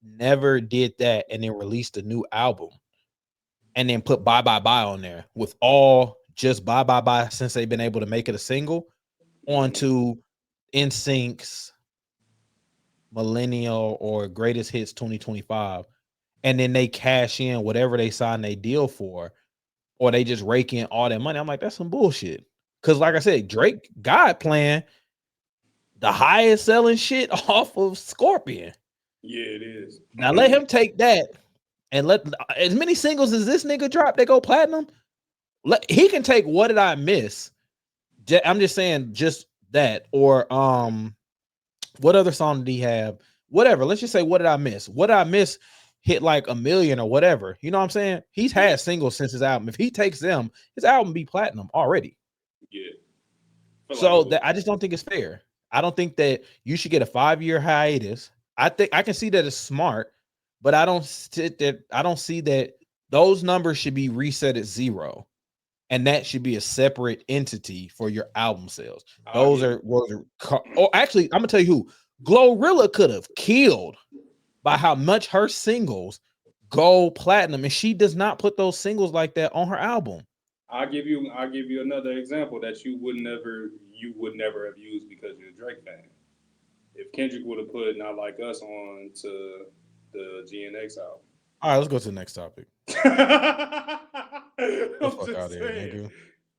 never did that and then released a new album and then put Bye Bye Bye on there with all just Bye Bye Bye, since they've been able to make it a single, onto NSYNC's Millennial or Greatest Hits 2025, and then they cash in whatever they sign they deal for, or they just rake in all that money. I'm like, that's some bullshit. Because like I said, Drake got playing the highest selling shit off of Scorpion. Yeah, it is. Now let him take that and let as many singles as this nigga drop, they go platinum. He can take What Did I Miss? I'm just saying just that. Or what other song did he have? Whatever. Let's just say What Did I Miss? What Did I Miss hit like 1 million or whatever. You know what I'm saying? He's had singles since his album. If he takes them, his album be platinum already. Yeah. So that I just don't think it's fair. I don't think that you should get a 5-year hiatus. I think I can see that it's smart, but I don't see that those numbers should be reset at 0. And that should be a separate entity for your album sales. Those are actually, I'm gonna tell you who Glorilla could have killed by how much her singles go platinum, and she does not put those singles like that on her album. I'll give you another example that you would never have used because you're a Drake fan. If Kendrick would have put Not Like Us on to the GNX album. All right, let's go to the next topic. The fuck out of here, nigga.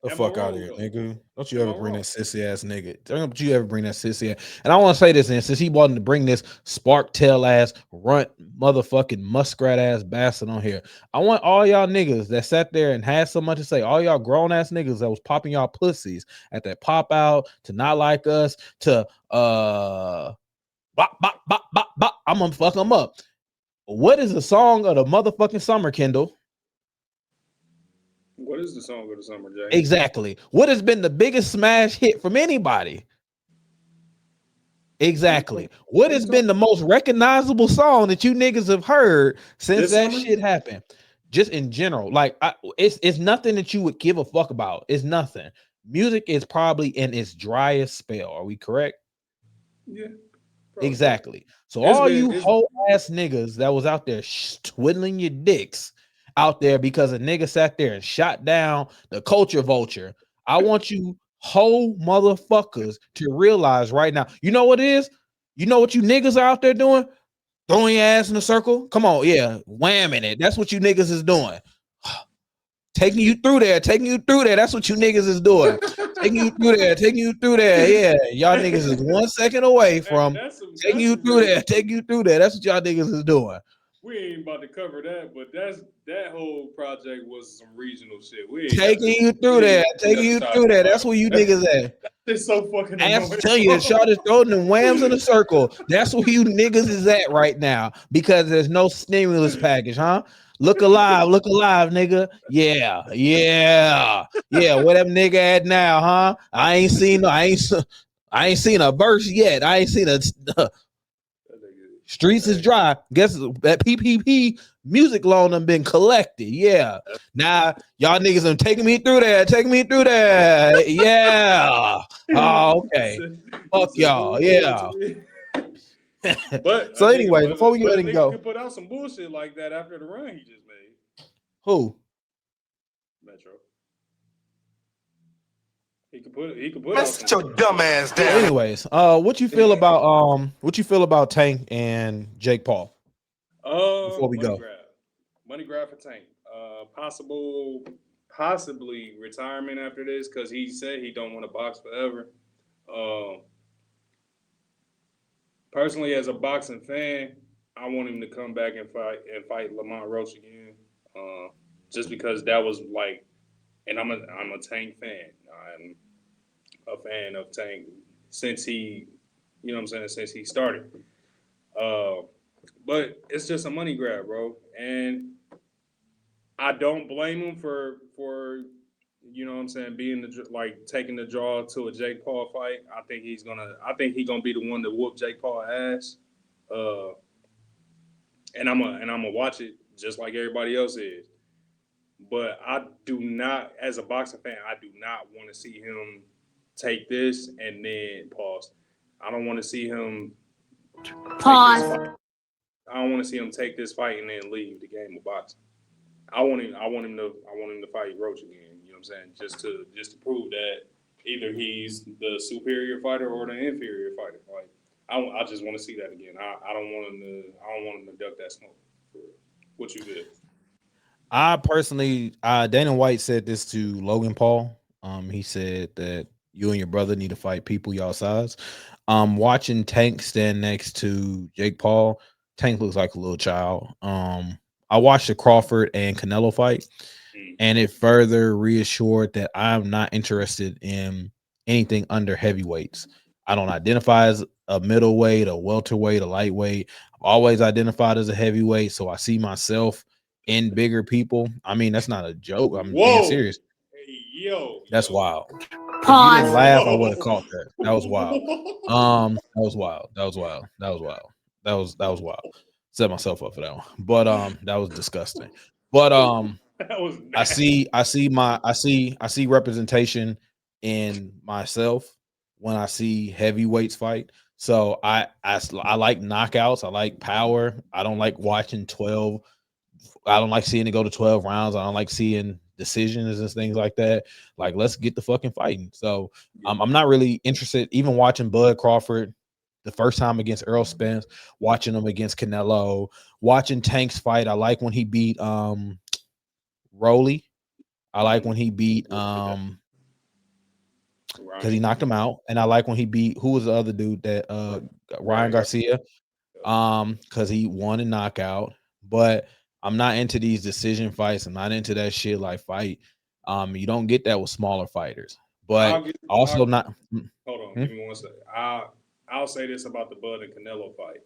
The fuck out of here, nigga. Don't you ever bring that sissy ass nigga. Don't you ever bring that sissy ass. And I want to say this, and since he wanted to bring this spark tail ass, runt, motherfucking muskrat ass bastard on here, I want all y'all niggas that sat there and had so much to say, all y'all grown ass niggas that was popping y'all pussies at that pop out, to Not Like Us, to bop, bop, bop, bop, bop. I'm gonna fuck them up. What is the song of the motherfucking summer, Kendall? What is the song of the summer, Jay? Exactly. What has been the biggest smash hit from anybody? Exactly. What has been the most recognizable song that you niggas have heard since that shit happened? Just in general, like it's nothing that you would give a fuck about. It's nothing. Music is probably in its driest spell. Are we correct? Yeah. Exactly. So all you whole ass niggas that was out there twiddling your dicks out there because a nigga sat there and shot down the culture vulture, I want you whole motherfuckers to realize right now. You know what it is? You know what you niggas are out there doing? Throwing your ass in a circle. Come on, yeah, whamming it. That's what you niggas is doing. Taking you through there. That's what you niggas is doing. Taking you through there. Yeah, y'all niggas is 1 second away from taking you through there. That's what y'all niggas is doing. We ain't about to cover that, but that whole project was some regional shit. Taking you through there. That's where you niggas at. It's so fucking annoying. I'm telling you, shot is throwing them whams in a circle. That's where you niggas is at right now because there's no stimulus package, huh? Look alive, nigga. Yeah. Yeah, where them nigga at now, huh? I ain't seen a verse yet. I ain't seen a streets is dry. Guess that PPP music loan done been collected. Yeah. Now y'all niggas done taking me through that. Taking me through that. Yeah. Oh, okay. Fuck y'all. Yeah. But So anyway, before we get a ready to nigga go, could put out some bullshit like that after the run he just made. who? Metro. He could put Man, out sit some your dumb ass So down. anyways, what you feel about Tank and Jake Paul? Before we go. Money grab for Tank. Possibly retirement after this because he said he don't want to box forever. Personally, as a boxing fan, I want him to come back and fight Lamont Roach again. Just because that was like, and I'm a Tank fan. I'm a fan of Tank since he, you know what I'm saying, since he started. But it's just a money grab, bro. And I don't blame him for you know what I'm saying, being taking the draw to a Jake Paul fight. I think he's gonna be the one to whoop Jake Paul ass. And I'm gonna watch it just like everybody else is. But I do not, as a boxing fan, I do not want to see him take this and then pause. I don't want to see him Pause. I don't want to see him take this fight and then leave the game of boxing. I want him to fight Roach again. You know what I'm saying? Just to prove that either he's the superior fighter or the inferior fighter. Like I just want to see that again. I don't want him to duck that smoke. What you did? I personally, Dana White said this to Logan Paul. He said that you and your brother need to fight people y'all size. Watching Tank stand next to Jake Paul, Tank looks like a little child. I watched the Crawford and Canelo fight, and it further reassured that I'm not interested in anything under heavyweights. I don't identify as a middleweight, a welterweight, a lightweight. I've always identified as a heavyweight, so I see myself in bigger people. I mean, that's not a joke. I'm being serious. Hey, yo. That's wild. Pause. If you didn't laugh, I would have caught that. That was wild. That was wild. That was wild. That was wild. That was wild. Set myself up for that one. But that was disgusting. But That was nasty. I see representation in myself when I see heavyweights fight. So I like knockouts. I like power. I don't like watching 12. I don't like seeing it go to 12 rounds. I don't like seeing decisions and things like that. Like, let's get the fucking fighting. So I'm not really interested, even watching Bud Crawford the first time against Earl Spence, watching him against Canelo, watching Tank's fight. I like when he beat Rolly. I like when he beat because he knocked him out. And I like when he beat, who was the other dude that Ryan Garcia, because he won a knockout. But I'm not into these decision fights. I'm not into that shit like fight. You don't get that with smaller fighters. But hold on, give me 1 second. I'll say this about the Bud and Canelo fight.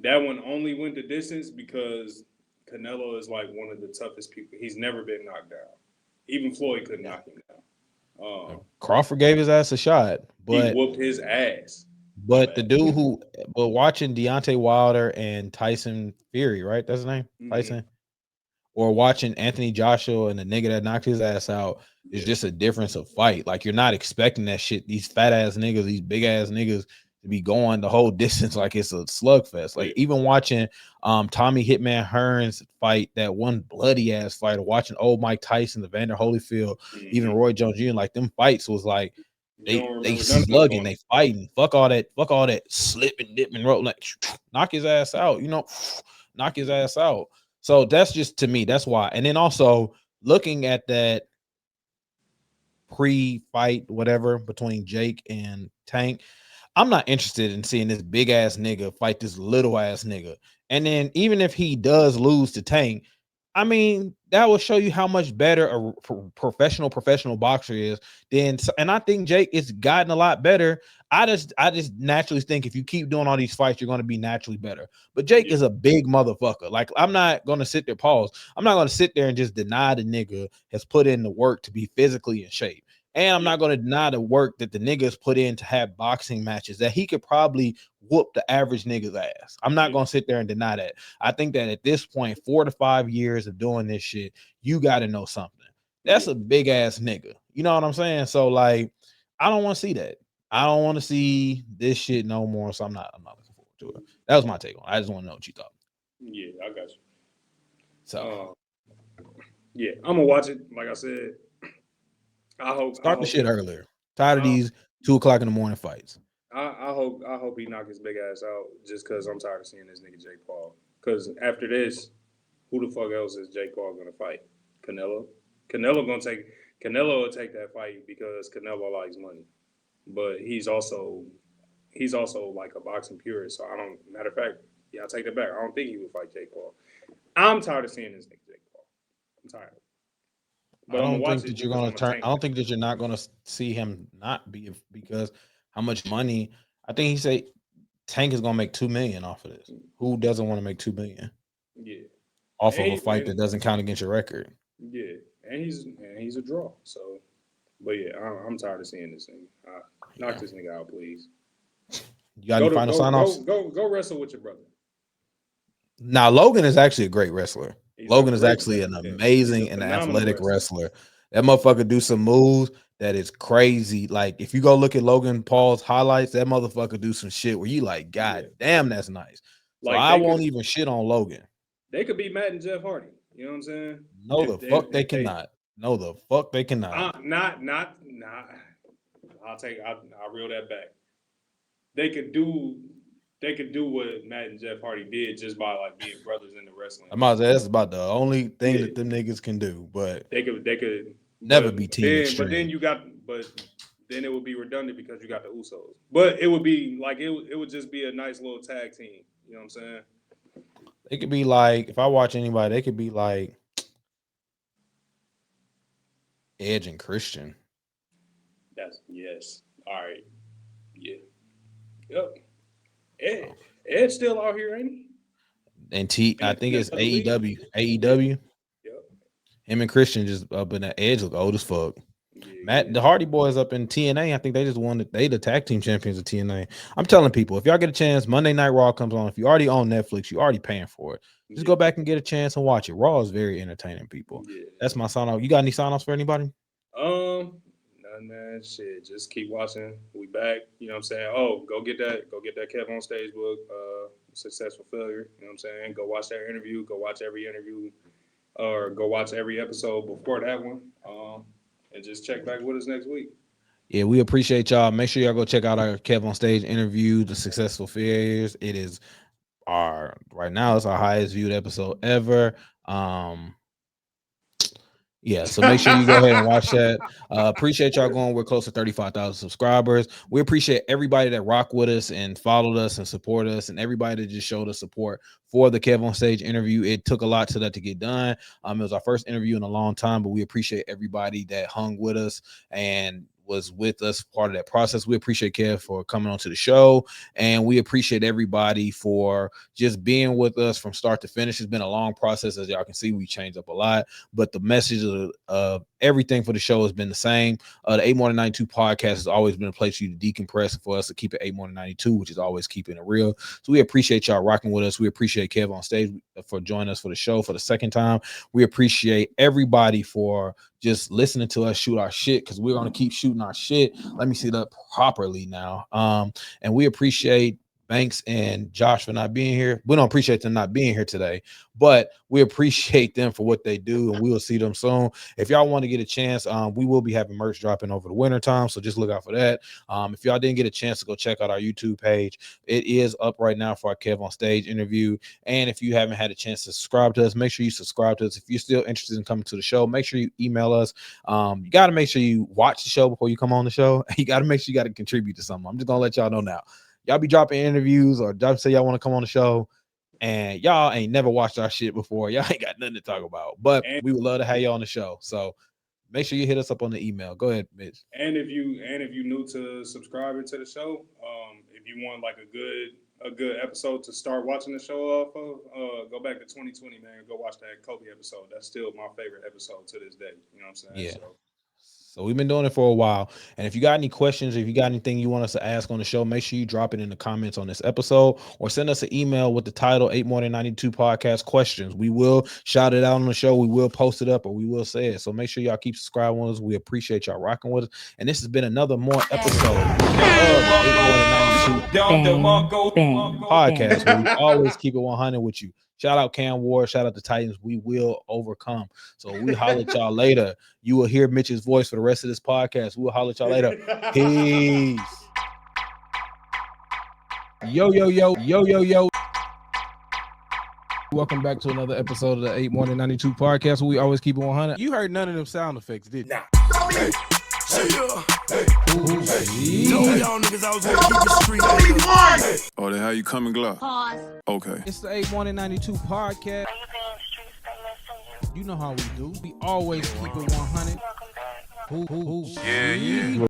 That one only went the distance because Canelo is like one of the toughest people. He's never been knocked down. Even Floyd couldn't knock him down. Crawford gave his ass a shot, but he whooped his ass. But the dude but watching Deontay Wilder and Tyson Fury, right? That's his name, Tyson. Or watching Anthony Joshua and the nigga that knocked his ass out is just a difference of fight. Like, you're not expecting that shit. These fat ass niggas, these big ass niggas to be going the whole distance like it's a slugfest. Like, even watching Tommy Hitman Hearns fight that one bloody ass fight, or watching old Mike Tyson, the Vander Holyfield, even Roy Jones Jr., like, them fights was like they slugging, they fighting. Fuck all that slipping, dipping, roll. Like, knock his ass out, knock his ass out. So that's just, to me, that's why. And then also looking at that pre-fight, whatever, between Jake and Tank, I'm not interested in seeing this big ass nigga fight this little ass nigga. And then even if he does lose to Tank, I mean, that will show you how much better a professional boxer is. And I think Jake it's gotten a lot better. I just naturally think if you keep doing all these fights, you're going to be naturally better. But Jake is a big motherfucker. Like, I'm not going to sit there, pause. I'm not going to sit there and just deny the nigga has put in the work to be physically in shape. And I'm not going to deny the work that the niggas put in to have boxing matches that he could probably whoop the average nigga's ass. I'm not going to sit there and deny that. I think that at this point, 4 to 5 years of doing this shit, you got to know something. That's a big ass nigga. You know what I'm saying? So, like, I don't want to see that. I don't want to see this shit no more. So I'm not looking forward to it. That was my take on it. I just want to know what you thought. Yeah, I got you. So yeah, I'm gonna watch it. Like I said, I hope the shit earlier. Tired of these 2:00 in the morning fights. I hope he knock his big ass out just because I'm tired of seeing this nigga Jake Paul. Because after this, who the fuck else is Jake Paul gonna fight? Canelo. Canelo will take that fight because Canelo likes money, but he's also like a boxing purist. So I don't. Matter of fact, yeah, I take that back. I don't think he would fight Jake Paul. I'm tired of seeing this nigga Jake Paul. I'm tired. But I don't think that you're gonna turn. I don't think that you're not gonna see him not be because how much money. I think he said Tank is gonna make $2 million off of this. Who doesn't want to make $2 million? Yeah. Off of a fight that doesn't count against your record. Yeah, and he's a draw. So, but yeah, I'm tired of seeing this thing. Knock this nigga out, please. You got any final sign-offs? Go wrestle with your brother. Now, Logan is actually a great wrestler. Logan is actually an amazing and athletic wrestler. That motherfucker do some moves that is crazy. Like, if you go look at Logan Paul's highlights, that motherfucker do some shit where you like, God damn, that's nice. So I won't even shit on Logan. They could be Matt and Jeff Hardy. You know what I'm saying? No, the fuck they cannot. No, the fuck they cannot. Not. I'll reel that back. They could do what Matt and Jeff Hardy did just by like being brothers in the wrestling. That's about the only thing that them niggas can do. But they could never be team extreme. But then it would be redundant because you got the Usos. But it would be like it would just be a nice little tag team. You know what I'm saying? It could be like, if I watch anybody, they could be like Edge and Christian. Yes. All right. Yeah. Yep. Ed's still out here, ain't he? And I think it's AEW. AEW. Yep. Him and Christian just up in that. Edge look old as fuck. Yeah, the Hardy Boys up in TNA. I think they just won. They the tag team champions of TNA. I'm telling people, if y'all get a chance, Monday Night Raw comes on. If you already own Netflix, you already paying for it. Just go back and get a chance and watch it. Raw is very entertaining, people. Yeah. That's my sign off. You got any sign offs for anybody? None, man. Shit, just keep watching. We back. You know what I'm saying? Oh, go get that Kev on Stage book. Successful Failure. You know what I'm saying? Go watch that interview. Go watch every interview, or go watch every episode before that one. And just check back with us next week. Yeah, we appreciate y'all. Make sure y'all go check out our Kev on Stage interview, The Successful Failures. It is right now it's our highest viewed episode ever. Yeah, so make sure you go ahead and watch that. Appreciate y'all going. We're close to 35,000 subscribers. We appreciate everybody that rocked with us and followed us and supported us, and everybody that just showed us support for the Kev on Stage interview. It took a lot to that to get done. It was our first interview in a long time, but we appreciate everybody that hung with us and was with us part of that process. We appreciate Kev for coming onto the show, and we appreciate everybody for just being with us from start to finish. It's been a long process. As y'all can see, we changed up a lot, but the message of everything for the show has been the same. The 8 More Than 92 podcast has always been a place for you to decompress, for us to keep it 8 More Than 92, which is always keeping it real. So we appreciate y'all rocking with us. We appreciate Kev on Stage for joining us for the show for the second time. We appreciate everybody for just listening to us shoot our shit, because we're going to keep shooting our shit. Let me see that properly now. And we appreciate Banks and Josh for not being here. We don't appreciate them not being here today, but we appreciate them for what they do, and we will see them soon. If y'all want to get a chance, we will be having merch dropping over the winter time, so just look out for that. If y'all didn't get a chance to go check out our YouTube page, it is up right now for our Kev on Stage interview. And if you haven't had a chance to subscribe to us, make sure you subscribe to us. If you're still interested in coming to the show, make sure you email us. You got to make sure you watch the show before you come on the show. You got to make sure you got to contribute to something. I'm just gonna let y'all know now. Y'all be dropping interviews or say y'all want to come on the show. And y'all ain't never watched our shit before. Y'all ain't got nothing to talk about. But we would love to have you on the show. So make sure you hit us up on the email. Go ahead, Mitch. And if you new to subscribing to the show, if you want like a good episode to start watching the show off of, go back to 2020, man. Go watch that Kobe episode. That's still my favorite episode to this day. You know what I'm saying? Yeah. So we've been doing it for a while. And if you got any questions, if you got anything you want us to ask on the show, make sure you drop it in the comments on this episode or send us an email with the title 8 More Than 92 Podcast Questions. We will shout it out on the show. We will post it up or we will say it. So make sure y'all keep subscribing with us. We appreciate y'all rocking with us. And this has been another more episode of the 8 More Than 92 Podcast, where we always keep it 100 with you. Shout out Cam Ward. Shout out the Titans. We will overcome. So we holler at y'all later. You will hear Mitch's voice for the rest of this podcast. We'll holler at y'all later. Peace. Yo. Welcome back to another episode of the 8 More Than 92 Podcast, where we always keep it 100. You heard none of them sound effects, did you? Nah. Y'all niggas I was gonna keep the street. Oh, then how you coming, Glock? Pause. Okay. It's the 8 More Than 92 Podcast. You know how we do. We always keep it 100. Yeah.